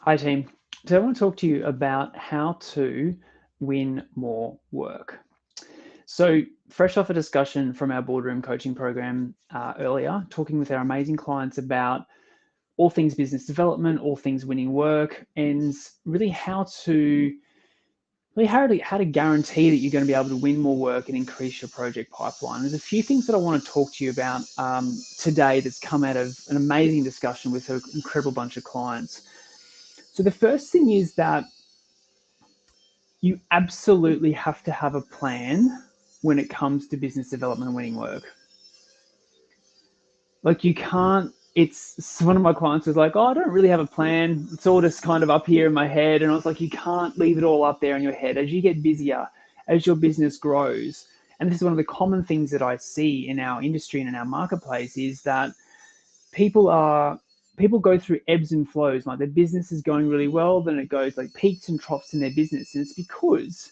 Hi team. Today I want to talk to you about how to win more work. So, fresh off a discussion from our boardroom coaching program earlier, talking with our amazing clients about all things business development, all things winning work, and really how to guarantee that you're going to be able to win more work and increase your project pipeline. There's a few things that I want to talk to you about today that's come out of an amazing discussion with an incredible bunch of clients. So the first thing is that you absolutely have to have a plan when it comes to business development and winning work. Like you can't, it's one of my clients was like, oh, I don't really have a plan. It's all just kind of up here in my head. And I was like, you can't leave it all up there in your head. As you get busier, as your business grows, and this is one of the common things that I see in our industry and in our marketplace is that people are people go through ebbs and flows. Like their business is going really well, then it goes like peaks and troughs in their business. And it's because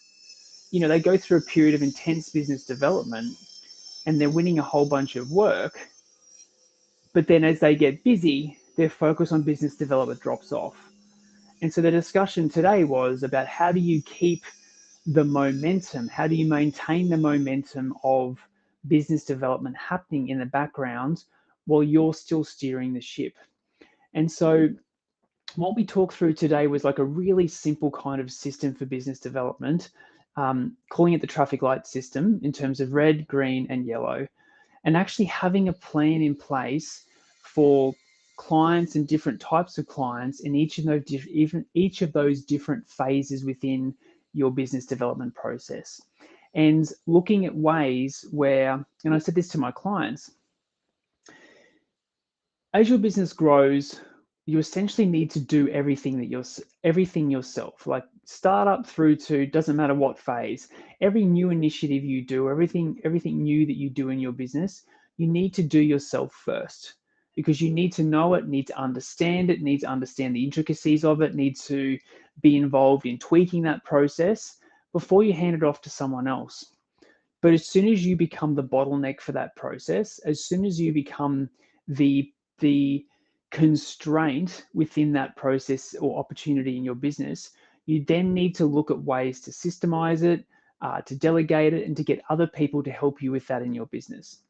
they go through a period of intense business development and they're winning a whole bunch of work. But then as they get busy, their focus on business development drops off. And so the discussion today was about how do you keep the momentum? How do you maintain the momentum of business development happening in the background while you're still steering the ship? And so what we talked through today was like a really simple kind of system for business development, calling it the traffic light system in terms of red, green, and yellow, and actually having a plan in place for clients and different types of clients in each of those different phases within your business development process, and looking at ways where, and I said this to my clients, as your business grows, you essentially need to do everything yourself, like startup through to doesn't matter what phase. Every new initiative you do, everything new that you do in your business, you need to do yourself first because you need to know it, need to understand the intricacies of it, need to be involved in tweaking that process before you hand it off to someone else. But as soon as you become the bottleneck for that process, as soon as you become the constraint within that process or opportunity in your business, you then need to look at ways to systemize it, to delegate it, and to get other people to help you with that in your business.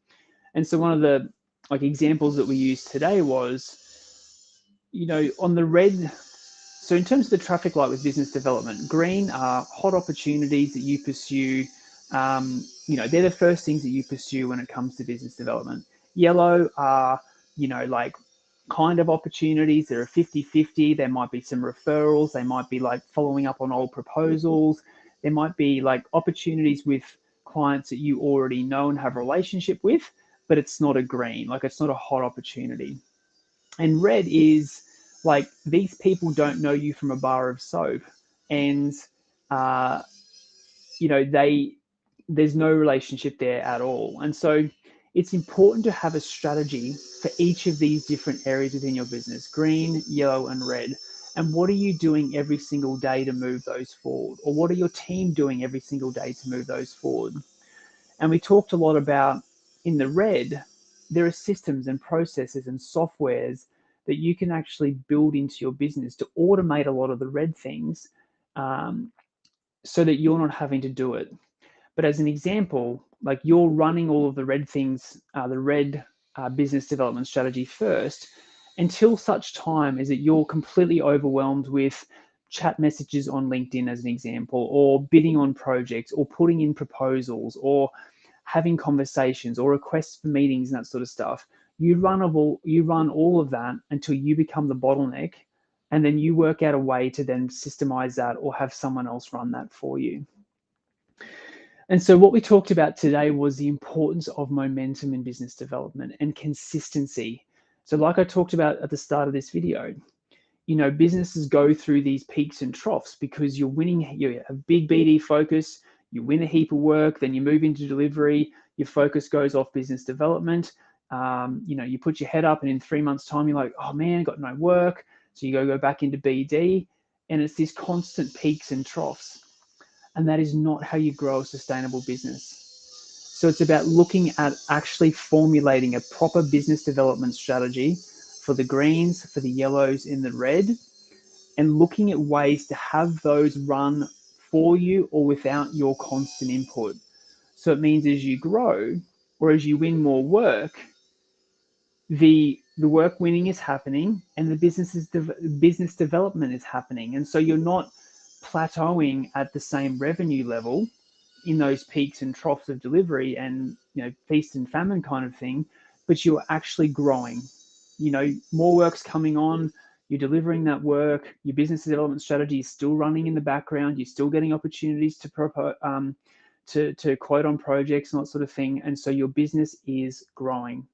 And so one of the examples that we used today was, on the red. So in terms of the traffic light with business development, green are hot opportunities that you pursue. They're the first things that you pursue when it comes to business development. Yellow are, like kind of opportunities. There are 50-50. There might be some referrals. They might be like following up on old proposals. There might be like opportunities with clients that you already know and have a relationship with, but it's not a green, like it's not a hot opportunity. And red is like these people don't know you from a bar of soap, and uh, they there's no relationship there at all. And so it's important to have a strategy for each of these different areas within your business: green, yellow, and red. And what are you doing every single day to move those forward? Or what are your team doing every single day to move those forward? And we talked a lot about in the red, there are systems and processes and softwares that you can actually build into your business to automate a lot of the red things, um, so that you're not having to do it. But as an example, like you're running all of the red things, the red business development strategy first, until such time as that you're completely overwhelmed with chat messages on LinkedIn, as an example, or bidding on projects, or putting in proposals, or having conversations, or requests for meetings and that sort of stuff. You run all of that until you become the bottleneck, and then you work out a way to then systemize that or have someone else run that for you. And so, what we talked about today was the importance of momentum in business development and consistency. So, like I talked about at the start of this video, businesses go through these peaks and troughs because you're winning, you have big BD focus, you win a heap of work, then you move into delivery, your focus goes off business development. You put your head up, and in 3 months' time, you're like, oh man, got no work. So you go back into BD, and it's these constant peaks and troughs. And that is not how you grow a sustainable business. So it's about looking at actually formulating a proper business development strategy for the greens, for the yellows, and the red, and looking at ways to have those run for you or without your constant input. So it means as you grow or as you win more work, the work winning is happening and the business development is happening, and so you're not plateauing at the same revenue level in those peaks and troughs of delivery and feast and famine kind of thing, but you're actually growing. More work's coming on, you're delivering that work, your business development strategy is still running in the background, you're still getting opportunities to propose to quote on projects and that sort of thing, and so your business is growing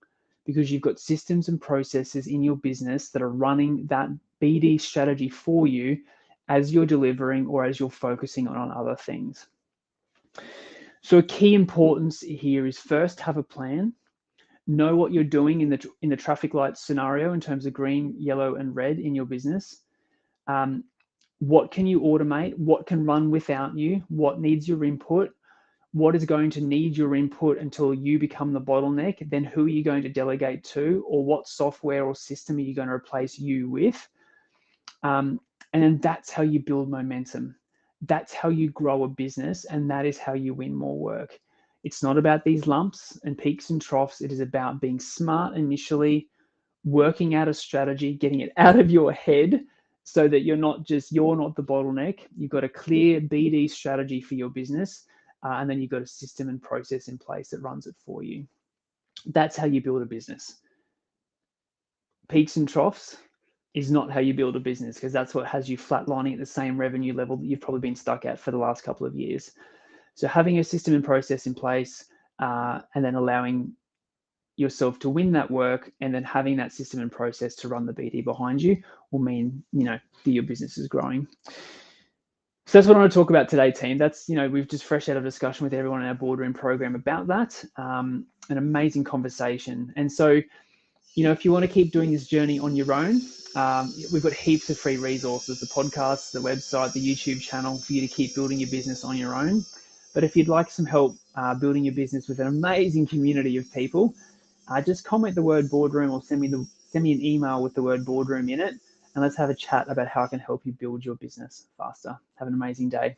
because you've got systems and processes in your business that are running that BD strategy for you as you're delivering or as you're focusing on other things. So a key importance here is first have a plan, know what you're doing in the traffic light scenario in terms of green, yellow, and red in your business. What can you automate? What can run without you? What needs your input? What is going to need your input until you become the bottleneck? Then who are you going to delegate to, or what software or system are you going to replace you with? And then that's how you build momentum. That's how you grow a business, and that is how you win more work. It's not about these lumps and peaks and troughs. It is about being smart initially, working out a strategy, getting it out of your head so that you're not the bottleneck. You've got a clear BD strategy for your business, and then you've got a system and process in place that runs it for you. That's how you build a business. Peaks and troughs is not how you build a business, because that's what has you flatlining at the same revenue level that you've probably been stuck at for the last couple of years. So having a system and process in place, and then allowing yourself to win that work, and then having that system and process to run the BD behind you will mean, that your business is growing. So that's what I want to talk about today, team. That's, we've just fresh out of discussion with everyone in our boardroom program about that. An amazing conversation. And so, if you want to keep doing this journey on your own, we've got heaps of free resources, the podcasts, the website, the YouTube channel for you to keep building your business on your own. But if you'd like some help building your business with an amazing community of people, just comment the word boardroom or send me an email with the word boardroom in it, and let's have a chat about how I can help you build your business faster. Have an amazing day.